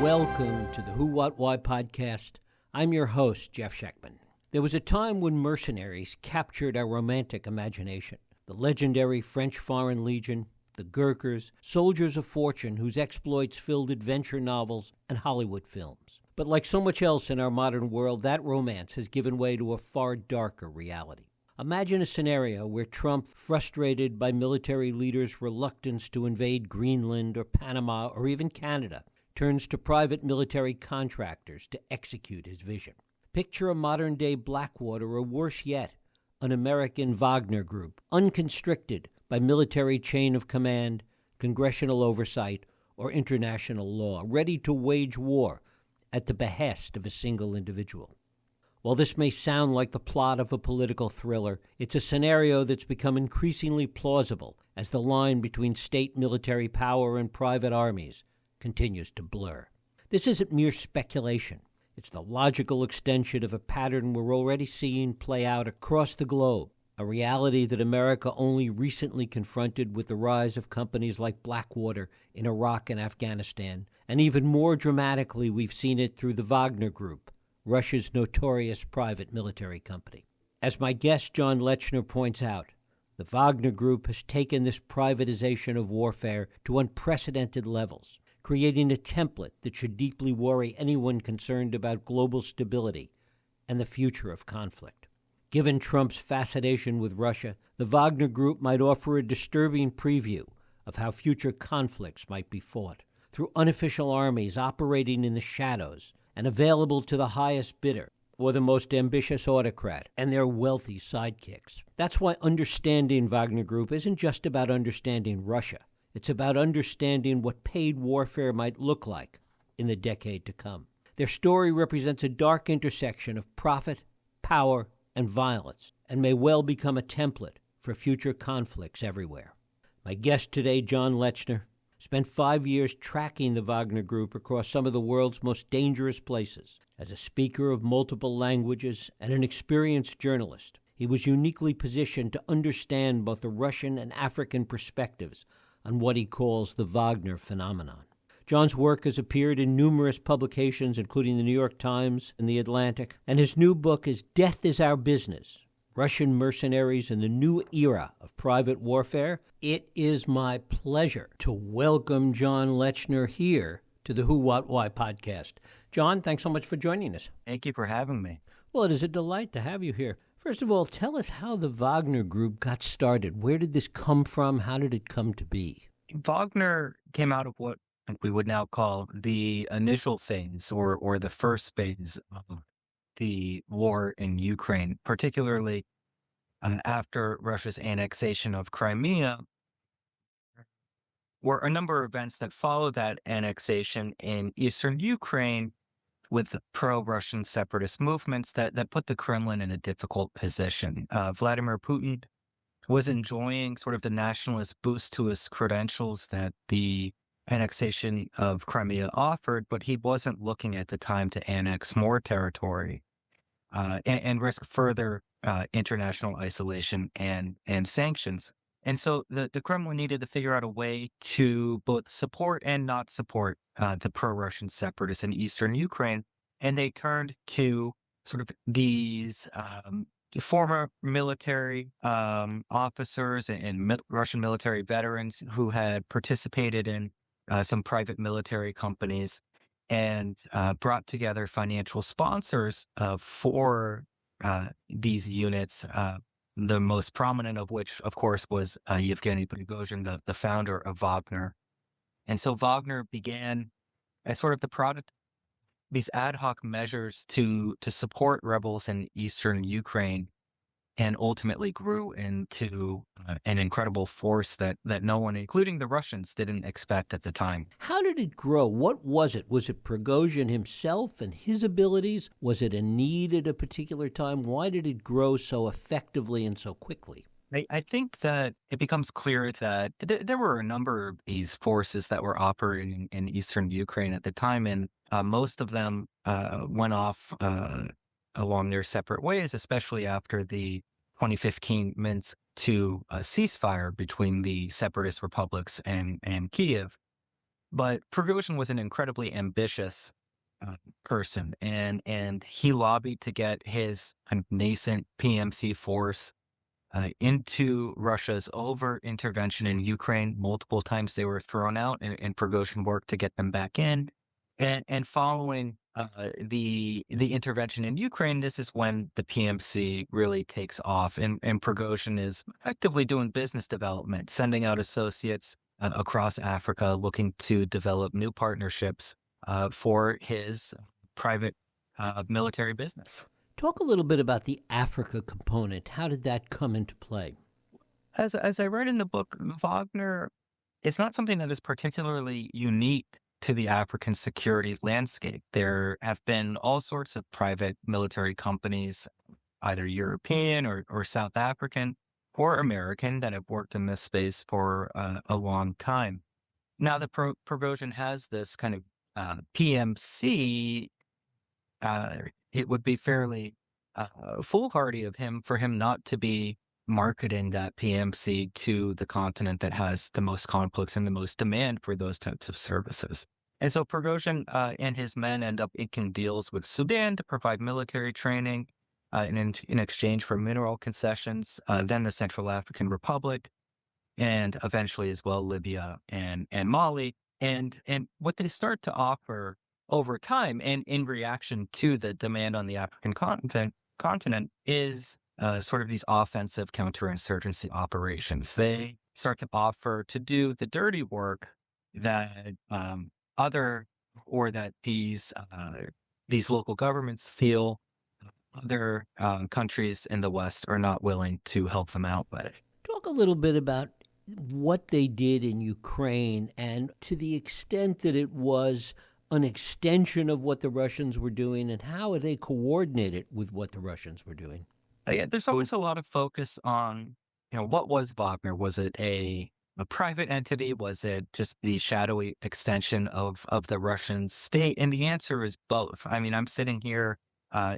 Welcome to the Who, What, Why podcast. I'm your host, Jeff Schechtman. There was a time when mercenaries captured our romantic imagination. The legendary French Foreign Legion, the Gurkhas, soldiers of fortune whose exploits filled adventure novels and Hollywood films. But like so much else in our modern world, that romance has given way to a far darker reality. Imagine a scenario where Trump, frustrated by military leaders' reluctance to invade Greenland or Panama or even Canada, turns to private military contractors to execute his vision. Picture a modern-day Blackwater, or worse yet, an American Wagner Group, unconstricted by military chain of command, congressional oversight, or international law, ready to wage war at the behest of a single individual. While this may sound like the plot of a political thriller, it's a scenario that's become increasingly plausible as the line between state military power and private armies continues to blur. This isn't mere speculation. It's the logical extension of a pattern we're already seeing play out across the globe, a reality that America only recently confronted with the rise of companies like Blackwater in Iraq and Afghanistan, and even more dramatically, we've seen it through the Wagner Group, Russia's notorious private military company. As my guest John Lechner points out, the Wagner Group has taken this privatization of warfare to unprecedented levels, creating a template that should deeply worry anyone concerned about global stability and the future of conflict. Given Trump's fascination with Russia, the Wagner Group might offer a disturbing preview of how future conflicts might be fought, through unofficial armies operating in the shadows and available to the highest bidder or the most ambitious autocrat and their wealthy sidekicks. That's why understanding Wagner Group isn't just about understanding Russia. It's about understanding what paid warfare might look like in the decade to come. Their story represents a dark intersection of profit, power, and violence, and may well become a template for future conflicts everywhere. My guest today, John Lechner, spent 5 years tracking the Wagner Group across some of the world's most dangerous places. As a speaker of multiple languages and an experienced journalist, he was uniquely positioned to understand both the Russian and African perspectives on what he calls the Wagner phenomenon. John's work has appeared in numerous publications, including the New York Times and The Atlantic, and his new book is Death is Our Business: Russian Mercenaries in the New Era of Private Warfare. It is my pleasure to welcome John Lechner here to the Who, What, Why podcast. John, thanks so much for joining us. Thank you for having me. Well, it is a delight to have you here. First of all, tell us how the Wagner Group got started. Where did this come from? How did it come to be? Wagner came out of what we would now call the initial phase or the first phase of the war in Ukraine, particularly after Russia's annexation of Crimea. Were a number of events that followed that annexation in eastern Ukraine with pro-Russian separatist movements that put the Kremlin in a difficult position. Vladimir Putin was enjoying sort of the nationalist boost to his credentials that the annexation of Crimea offered, but he wasn't looking at the time to annex more territory and risk further international isolation and sanctions. And so the Kremlin needed to figure out a way to both support and not support the pro-Russian separatists in eastern Ukraine. And they turned to sort of these former military officers and Russian military veterans who had participated in some private military companies and brought together financial sponsors for these units. The most prominent of which, of course, was Yevgeny Prigozhin, the founder of Wagner. And so Wagner began as sort of the product, these ad hoc measures to support rebels in eastern Ukraine, and ultimately grew into an incredible force that no one, including the Russians, didn't expect at the time. How did it grow? What was it? Was it Prigozhin himself and his abilities? Was it a need at a particular time? Why did it grow so effectively and so quickly? I think that it becomes clear that there were a number of these forces that were operating in eastern Ukraine at the time, and most of them went off along their separate ways, especially after the 2015 Minsk II ceasefire between the separatist republics and Kiev. But Prigozhin was an incredibly ambitious person, and he lobbied to get his kind of nascent PMC force into Russia's overt intervention in Ukraine. Multiple times they were thrown out, and Prigozhin worked to get them back in. And following the intervention in Ukraine, this is when the PMC really takes off, and Prigozhin is actively doing business development, sending out associates across Africa, looking to develop new partnerships for his private military business. Talk a little bit about the Africa component. How did that come into play? As I write in the book, Wagner is not something that is particularly unique to the African security landscape. There have been all sorts of private military companies, either European or South African or American, that have worked in this space for a long time. Now, the Prigozhin has this kind of PMC. It would be fairly foolhardy of him for him not to be marketing that PMC to the continent that has the most conflicts and the most demand for those types of services. And so Prigozhin and his men end up inking deals with Sudan to provide military training in exchange for mineral concessions, then the Central African Republic, and eventually as well Libya and Mali. And what they start to offer over time, and in reaction to the demand on the African continent is sort of these offensive counterinsurgency operations. They start to offer to do the dirty work that these local governments feel other countries in the West are not willing to help them out with. Talk a little bit about what they did in Ukraine, and to the extent that it was an extension of what the Russians were doing, and how they coordinated with what the Russians were doing. Yeah, there's always a lot of focus on, what was Wagner? Was it a private entity? Was it just the shadowy extension of the Russian state? And the answer is both. I mean, I'm sitting here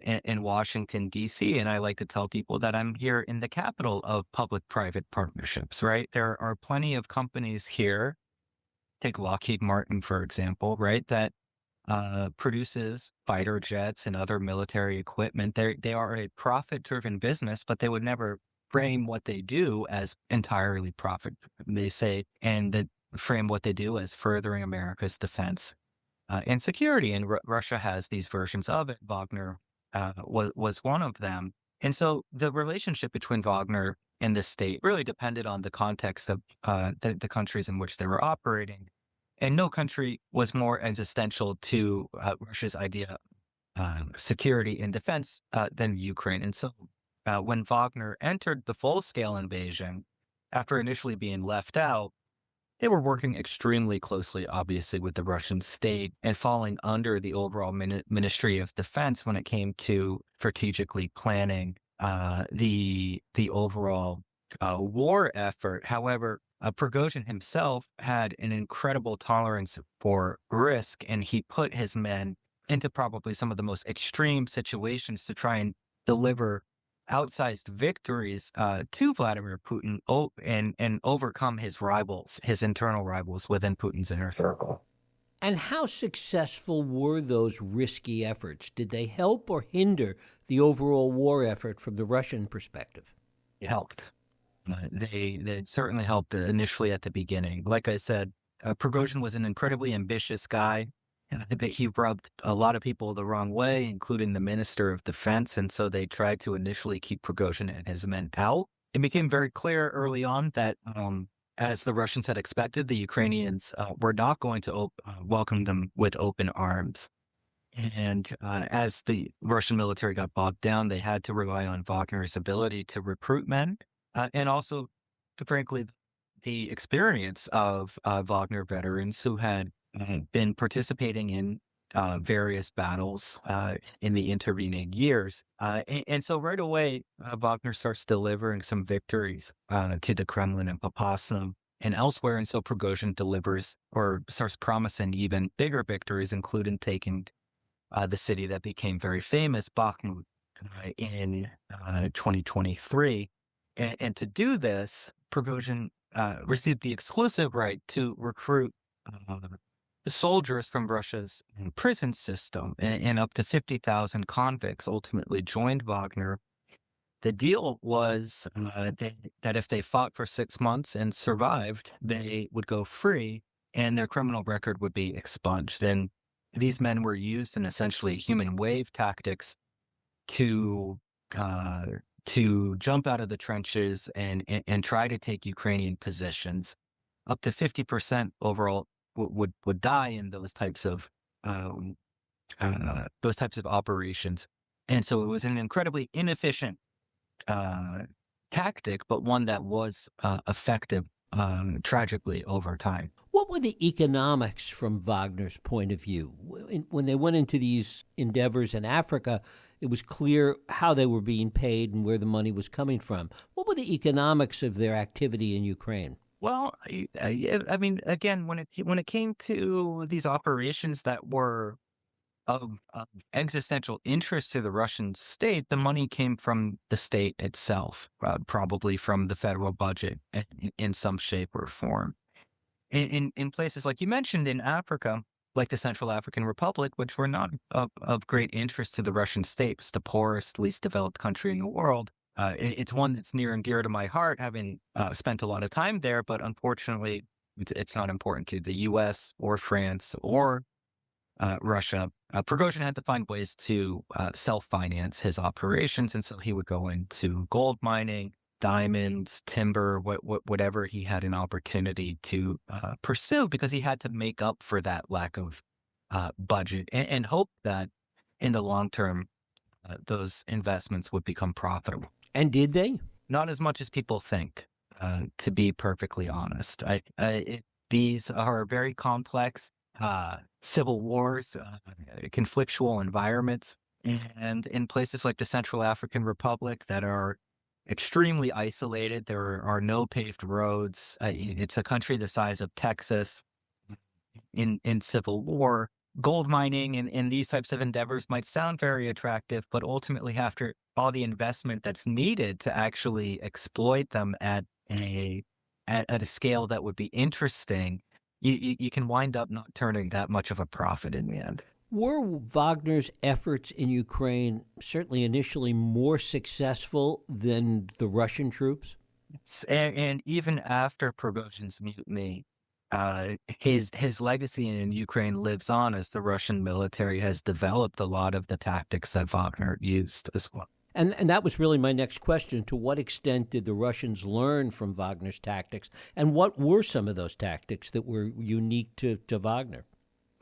in Washington, D.C., and I like to tell people that I'm here in the capital of public-private partnerships, right? There are plenty of companies here, take Lockheed Martin, for example, right, that produces fighter jets and other military equipment. They are a profit-driven business, but they would never frame what they do as entirely profit. They say, and that frame what they do as furthering America's defense and security. And Russia has these versions of it. Wagner was one of them. And so the relationship between Wagner and the state really depended on the context of the countries in which they were operating. And no country was more existential to Russia's idea of security and defense than Ukraine. And so when Wagner entered the full-scale invasion, after initially being left out, they were working extremely closely, obviously, with the Russian state and falling under the overall Ministry of Defense when it came to strategically planning the overall war effort. However, Prigozhin himself had an incredible tolerance for risk, and he put his men into probably some of the most extreme situations to try and deliver outsized victories to Vladimir Putin and overcome his rivals, his internal rivals within Putin's inner circle. And how successful were those risky efforts? Did they help or hinder the overall war effort from the Russian perspective? It helped. They certainly helped initially at the beginning. Like I said, Prigozhin was an incredibly ambitious guy. He rubbed a lot of people the wrong way, including the Minister of Defense, and so they tried to initially keep Prigozhin and his men out. It became very clear early on that, as the Russians had expected, the Ukrainians were not going to welcome them with open arms. And as the Russian military got bogged down, they had to rely on Wagner's ability to recruit men, and also, frankly, the experience of Wagner veterans who had been participating in various battles in the intervening years. And so right away, Wagner starts delivering some victories to the Kremlin and Popasna and elsewhere. And so Prigozhin delivers or starts promising even bigger victories, including taking the city that became very famous, Bakhmut, in 2023. And to do this, Prigozhin received the exclusive right to recruit soldiers from Russia's prison system, and up to 50,000 convicts ultimately joined Wagner. The deal was that if they fought for 6 months and survived, they would go free and their criminal record would be expunged. And these men were used in essentially human wave tactics to uh, to jump out of the trenches and try to take Ukrainian positions. Up to 50% overall would die in um, those types of operations. And so it was an incredibly inefficient uh, tactic, but one that was effective tragically over time. What were the economics from Wagner's point of view? When they went into these endeavors in Africa, it was clear how they were being paid and where the money was coming from. What were the economics of their activity in Ukraine? Well, I mean, again, when it came to these operations that were of existential interest to the Russian state, the money came from the state itself, probably from the federal budget in some shape or form. In places like you mentioned in Africa, like the Central African Republic, which were not of great interest to the Russian state, it's the poorest, least developed country in the world. It's one that's near and dear to my heart, having spent a lot of time there, but unfortunately, it's not important to the U.S. or France or Russia. Prigozhin had to find ways to self-finance his operations, and so he would go into gold mining, diamonds, timber, whatever he had an opportunity to pursue, because he had to make up for that lack of budget and hope that in the long term, those investments would become profitable. And did they? Not as much as people think, to be perfectly honest. These are very complex civil wars, conflictual environments, and in places like the Central African Republic that are extremely isolated, there are no paved roads. It's a country the size of Texas in civil war. Gold mining and these types of endeavors might sound very attractive, but ultimately, after all the investment that's needed to actually exploit them at a scale that would be interesting, you can wind up not turning that much of a profit in the end. Were Wagner's efforts in Ukraine certainly initially more successful than the Russian troops? And even after Prigozhin's mutiny, his legacy in Ukraine lives on, as the Russian military has developed a lot of the tactics that Wagner used as well. And that was really my next question. To what extent did the Russians learn from Wagner's tactics? And what were some of those tactics that were unique to Wagner?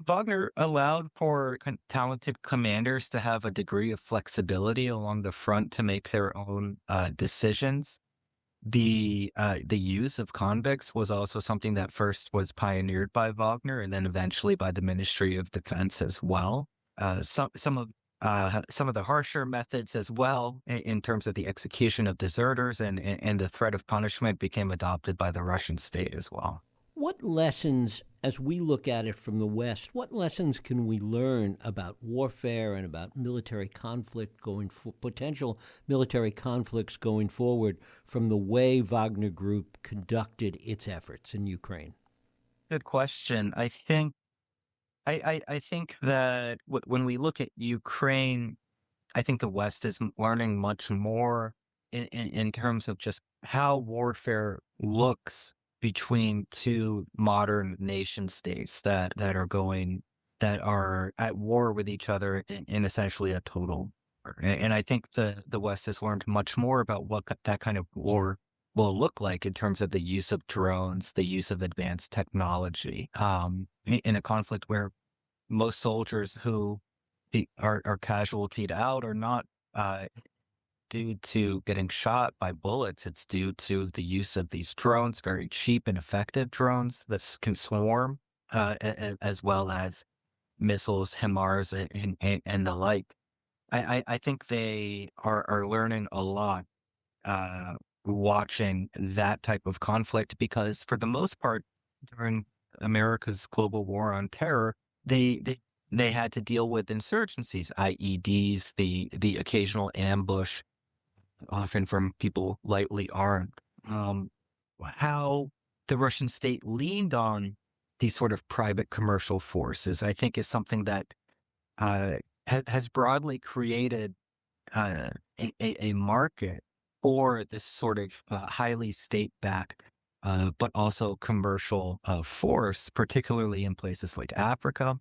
Wagner allowed for talented commanders to have a degree of flexibility along the front to make their own decisions. The use of convicts was also something that first was pioneered by Wagner and then eventually by the Ministry of Defense as well. Some of the harsher methods as well, in terms of the execution of deserters and the threat of punishment, became adopted by the Russian state as well. What lessons, as we look at it from the West, what lessons can we learn about warfare and about military conflict potential military conflicts going forward from the way Wagner Group conducted its efforts in Ukraine? Good question. I think that when we look at Ukraine, I think the West is learning much more in terms of just how warfare looks between two modern nation states that are at war with each other in essentially a total war. And I think the West has learned much more about what that kind of war will look like in terms of the use of drones, the use of advanced technology, in a conflict where most soldiers who are casualtied out are not due to getting shot by bullets. It's due to the use of these drones, very cheap and effective drones that can swarm, as well as missiles, HIMARS, and the like. I think they are learning a lot watching that type of conflict, because for the most part, during America's global war on terror, they had to deal with insurgencies, IEDs, the occasional ambush, often from people lightly armed. How the Russian state leaned on these sort of private commercial forces, I think is something that uh, has broadly created uh, a market for this sort of highly state-backed, but also commercial force, particularly in places like Africa,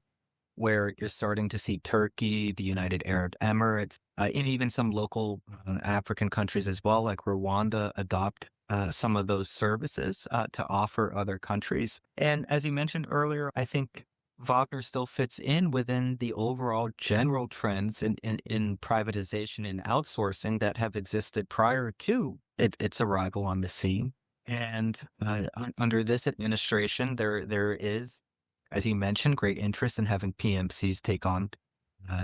where you're starting to see Turkey, the United Arab Emirates, and even some local African countries as well, like Rwanda, adopt some of those services to offer other countries. And as you mentioned earlier, I think Wagner still fits in within the overall general trends in privatization and outsourcing that have existed prior to its arrival on the scene. And under this administration, there is, as you mentioned, great interest in having PMCs take on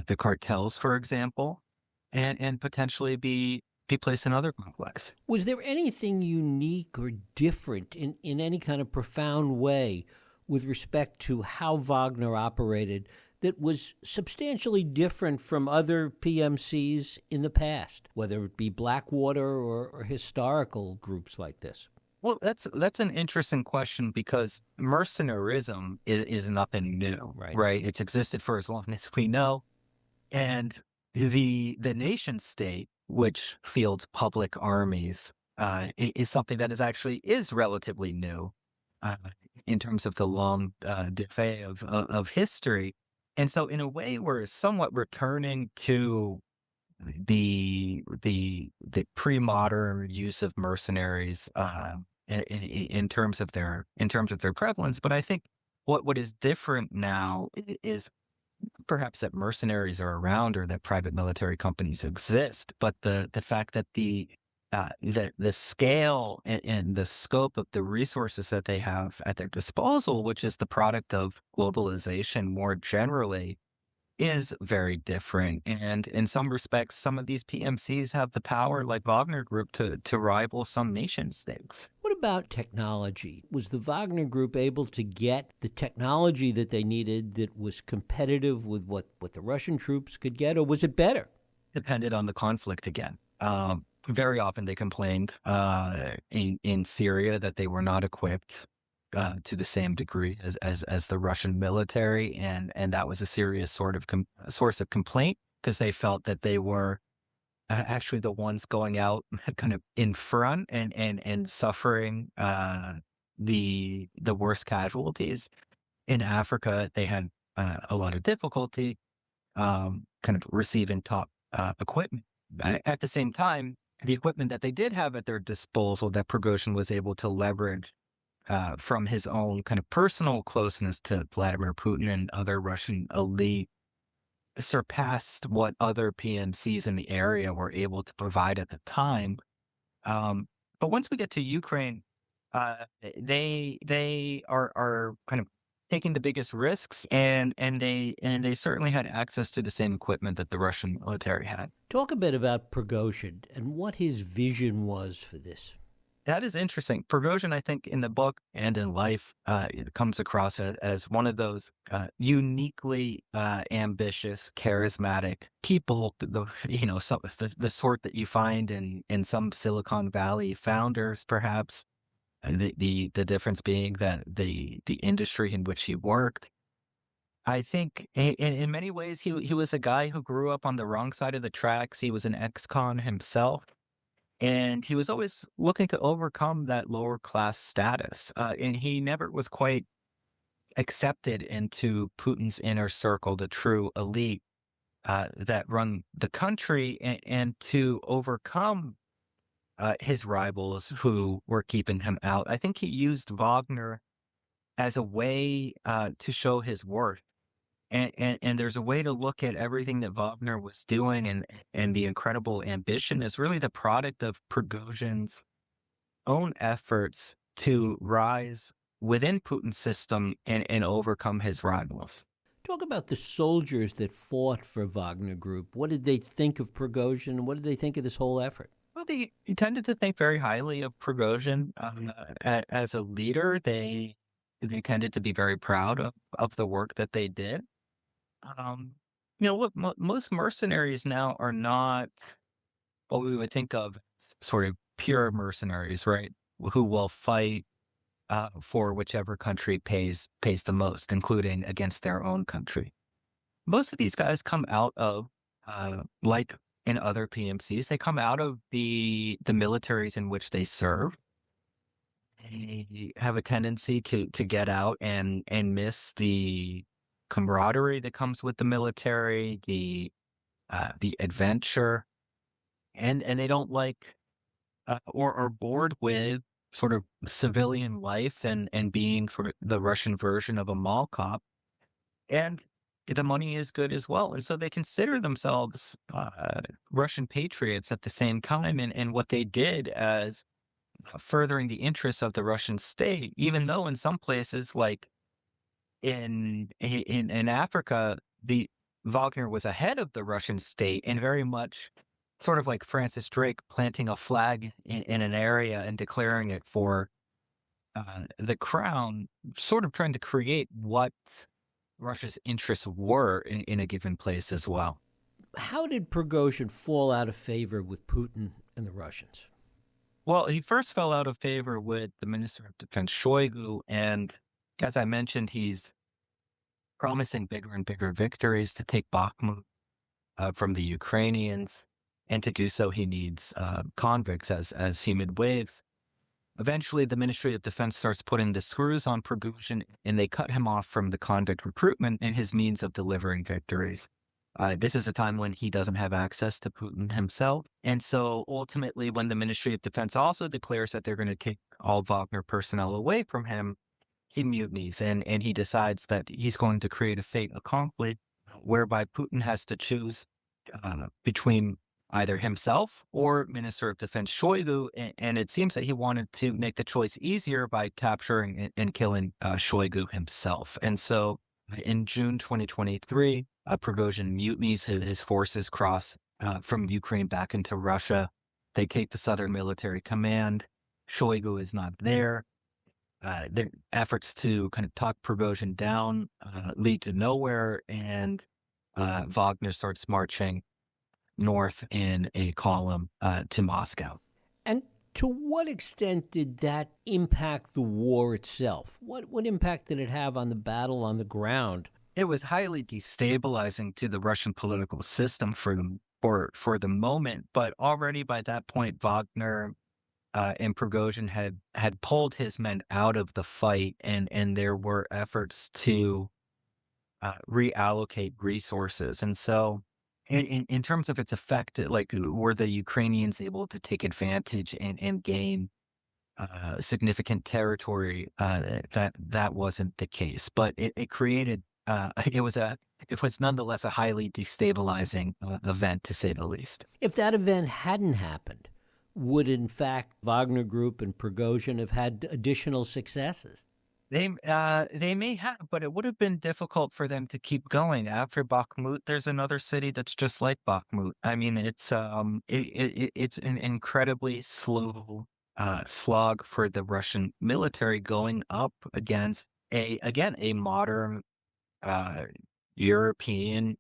the cartels, for example, and potentially be placed in other conflicts. Was there anything unique or different in any kind of profound way with respect to how Wagner operated that was substantially different from other PMCs in the past, whether it be Blackwater or historical groups like this? Well, that's an interesting question because mercenarism is nothing new, Right. right? It's existed for as long as we know, and the nation state, which fields public armies, is something that is relatively new uh, in terms of the long decay of history, and so in a way, we're somewhat returning to the pre-modern use of mercenaries in terms of their prevalence. But I think what is different now is perhaps that mercenaries are around or that private military companies exist, but the fact that the scale and the scope of the resources that they have at their disposal, which is the product of globalization more generally, is very different. And in some respects, some of these PMCs have the power, like Wagner Group, to rival some nation states. What about technology? Was the Wagner Group able to get the technology that they needed that was competitive with what the Russian troops could get, or was it better? Depended on the conflict again. Very often they complained in Syria that they were not equipped to the same degree as the Russian military, and that was a serious sort of source of complaint because they felt that they were actually the ones going out kind of in front and suffering the worst casualties. In Africa, they had a lot of difficulty kind of receiving top equipment. At the same time, the equipment that they did have at their disposal that Prigozhin was able to leverage from his own kind of personal closeness to Vladimir Putin and other Russian elite surpassed what other PMCs in the area were able to provide at the time. But once we get to Ukraine, they are kind of taking the biggest risks, and they certainly had access to the same equipment that the Russian military had. Talk a bit about Prigozhin and what his vision was for this. That is interesting. Prigozhin, I think, in the book and in life, it comes across as one of those uniquely ambitious, charismatic people. The sort that you find in some Silicon Valley founders, perhaps. The difference being that the industry in which he worked. I think in many ways he was a guy who grew up on the wrong side of the tracks. He was an ex-con himself. And he was always looking to overcome that lower class status. And he never was quite accepted into Putin's inner circle, the true elite that run the country, and to overcome his rivals who were keeping him out. I think he used Wagner as a way to show his worth. And there's a way to look at everything that Wagner was doing and the incredible ambition is really the product of Prigozhin's own efforts to rise within Putin's system and overcome his rivals. Talk about the soldiers that fought for Wagner Group. What did they think of Prigozhin? What did they think of this whole effort? Well, they tended to think very highly of Prigozhin as a leader. They tended to be very proud of the work that they did. Look, most mercenaries now are not what we would think of as sort of pure mercenaries, right? Who will fight for whichever country pays the most, including against their own country. Most of these guys come out of, like in other PMCs, they come out of the militaries in which they serve. They have a tendency to get out and miss the camaraderie that comes with the military, the adventure, and they don't like or are bored with sort of civilian life and being sort of the Russian version of a mall cop. And the money is good as well. And so they consider themselves Russian patriots at the same time. And what they did as furthering the interests of the Russian state, even though in some places, like in Africa, the Wagner was ahead of the Russian state and very much sort of like Francis Drake planting a flag in an area and declaring it for the crown, sort of trying to create what Russia's interests were in a given place as well. How did Prigozhin fall out of favor with Putin and the Russians? Well, he first fell out of favor with the Minister of Defense Shoigu, and as I mentioned, he's promising bigger and bigger victories to take Bakhmut from the Ukrainians, and to do so, he needs convicts as humid waves. Eventually, the Ministry of Defense starts putting the screws on Prigozhin, and they cut him off from the convict recruitment and his means of delivering victories. This is a time when he doesn't have access to Putin himself. And so ultimately, when the Ministry of Defense also declares that they're going to take all Wagner personnel away from him, he mutinies and he decides that he's going to create a fait accompli whereby Putin has to choose between either himself or Minister of Defense Shoigu. And it seems that he wanted to make the choice easier by capturing and killing Shoigu himself. And so in June 2023, Prigozhin mutinies. His forces cross from Ukraine back into Russia. They take the Southern Military Command. Shoigu is not there. The efforts to kind of talk Prigozhin down lead to nowhere, and Wagner starts marching north in a column to Moscow. And to what extent did that impact the war itself? What impact did it have on the battle on the ground? It was highly destabilizing to the Russian political system for the moment, but already by that point, Wagner and Prigozhin had pulled his men out of the fight, and there were efforts to reallocate resources. And so in terms of its effect, like, were the Ukrainians able to take advantage and gain significant territory? That wasn't the case, but it created it was nonetheless a highly destabilizing event, to say the least. If that event hadn't happened, would in fact Wagner Group and Prigozhin have had additional successes? They may have, but it would have been difficult for them to keep going. After Bakhmut, there's another city that's just like Bakhmut. I mean, it's it's an incredibly slow slog for the Russian military going up against a modern European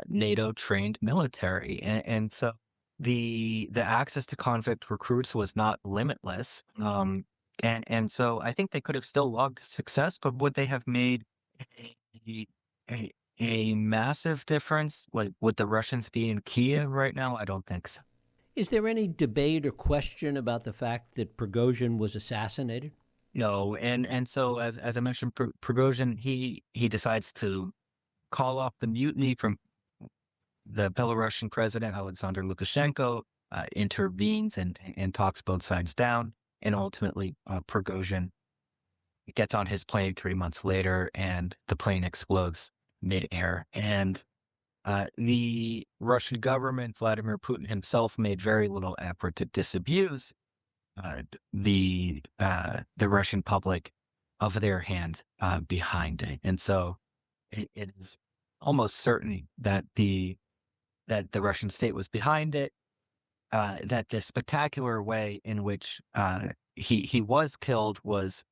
NATO trained military, and so the access to convict recruits was not limitless. And so I think they could have still logged success, but would they have made a massive difference? Would the Russians be in Kiev right now? I don't think so. Is there any debate or question about the fact that Prigozhin was assassinated? No, and so as I mentioned, Prigozhin he decides to call off the mutiny from the Belarusian president Alexander Lukashenko, intervenes and talks both sides down, and ultimately Prigozhin gets on his plane 3 months later, and the plane explodes midair. And the Russian government, Vladimir Putin himself, made very little effort to disabuse the Russian public of their hand behind it. And so it is almost certain that the Russian state was behind it, that the spectacular way in which he was killed was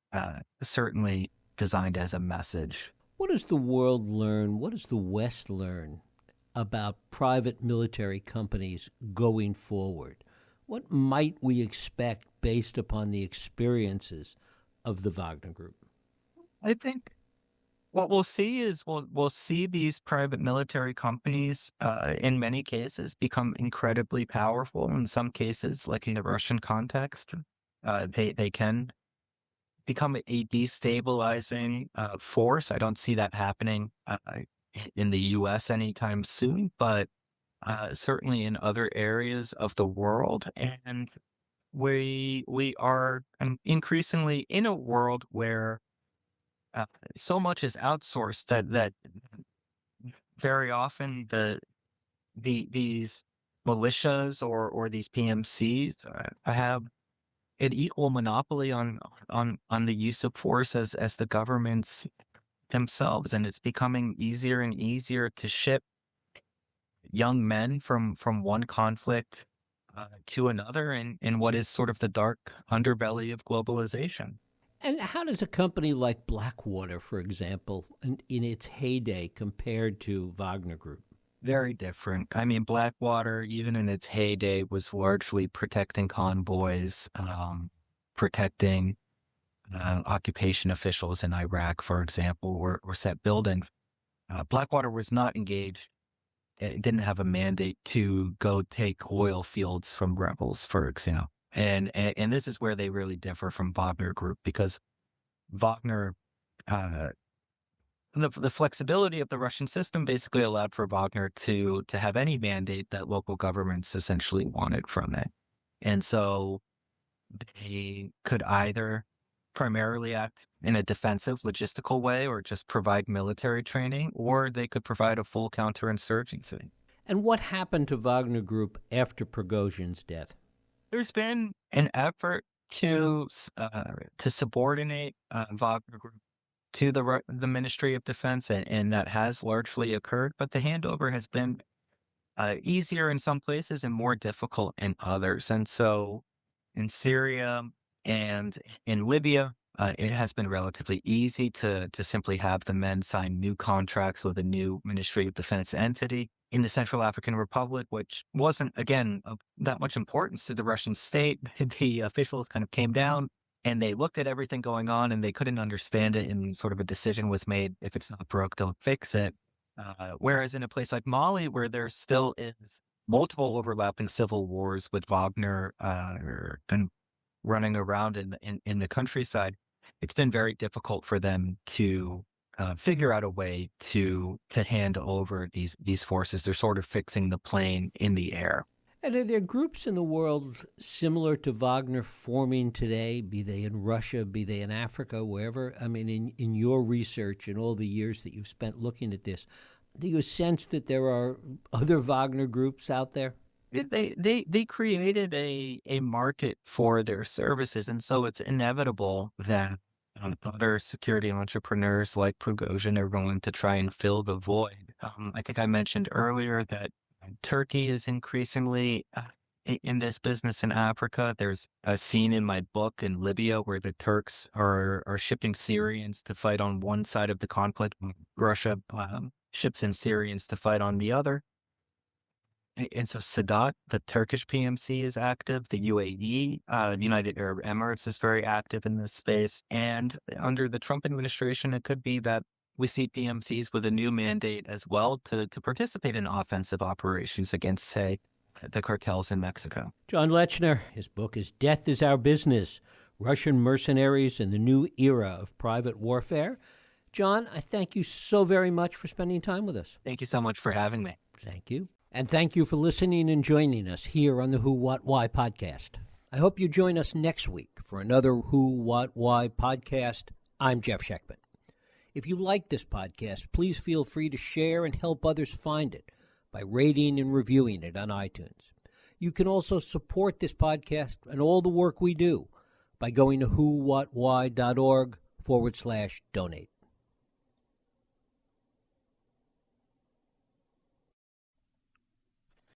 certainly designed as a message. What does the world learn? What does the West learn about private military companies going forward? What might we expect based upon the experiences of the Wagner Group? I think what we'll see is we'll see these private military companies, in many cases, become incredibly powerful. In some cases, like in the Russian context, they can become a destabilizing force. I don't see that happening in the U.S. anytime soon, but certainly in other areas of the world. And we are increasingly in a world where so much is outsourced that very often these militias or these PMCs have an equal monopoly on the use of force as the governments themselves, and it's becoming easier and easier to ship young men from one conflict to another in what is sort of the dark underbelly of globalization. And how does a company like Blackwater, for example, in its heyday compared to Wagner Group? Very different. I mean, Blackwater, even in its heyday, was largely protecting convoys, protecting occupation officials in Iraq, for example, or set buildings. Blackwater was not engaged. It didn't have a mandate to go take oil fields from rebels, for example. And this is where they really differ from Wagner Group, because Wagner, the flexibility of the Russian system basically allowed for Wagner to have any mandate that local governments essentially wanted from it. And so they could either primarily act in a defensive logistical way or just provide military training, or they could provide a full counterinsurgency. And what happened to Wagner Group after Prigozhin's death? There's been an effort to subordinate Wagner Group to the Ministry of Defense, and that has largely occurred. But the handover has been easier in some places and more difficult in others. And so, in Syria and in Libya, it has been relatively easy to simply have the men sign new contracts with a new Ministry of Defense entity. In the Central African Republic, which wasn't, again, of that much importance to the Russian state, the officials kind of came down and they looked at everything going on and they couldn't understand it, and sort of a decision was made: if it's not broke, don't fix it. Whereas in a place like Mali, where there still is multiple overlapping civil wars with Wagner running around in the countryside, it's been very difficult for them to figure out a way to hand over these forces. They're sort of fixing the plane in the air. And are there groups in the world similar to Wagner forming today, be they in Russia, be they in Africa, wherever? I mean, in your research and all the years that you've spent looking at this, do you sense that there are other Wagner groups out there? They created a market for their services, and so it's inevitable that other security entrepreneurs like Prigozhin are going to try and fill the void. I think I mentioned earlier that Turkey is increasingly in this business in Africa. There's a scene in my book in Libya where the Turks are shipping Syrians to fight on one side of the conflict, Russia ships in Syrians to fight on the other. And so Sadat, the Turkish PMC, is active. The UAE, the United Arab Emirates, is very active in this space. And under the Trump administration, it could be that we see PMCs with a new mandate as well to participate in offensive operations against, say, the cartels in Mexico. John Lechner, his book is Death is Our Business, Russian Mercenaries in the New Era of Private Warfare. John, I thank you so very much for spending time with us. Thank you so much for having me. Thank you. And thank you for listening and joining us here on the Who, What, Why podcast. I hope you join us next week for another Who, What, Why podcast. I'm Jeff Sheckman. If you like this podcast, please feel free to share and help others find it by rating and reviewing it on iTunes. You can also support this podcast and all the work we do by going to whowhatwhy.org/donate.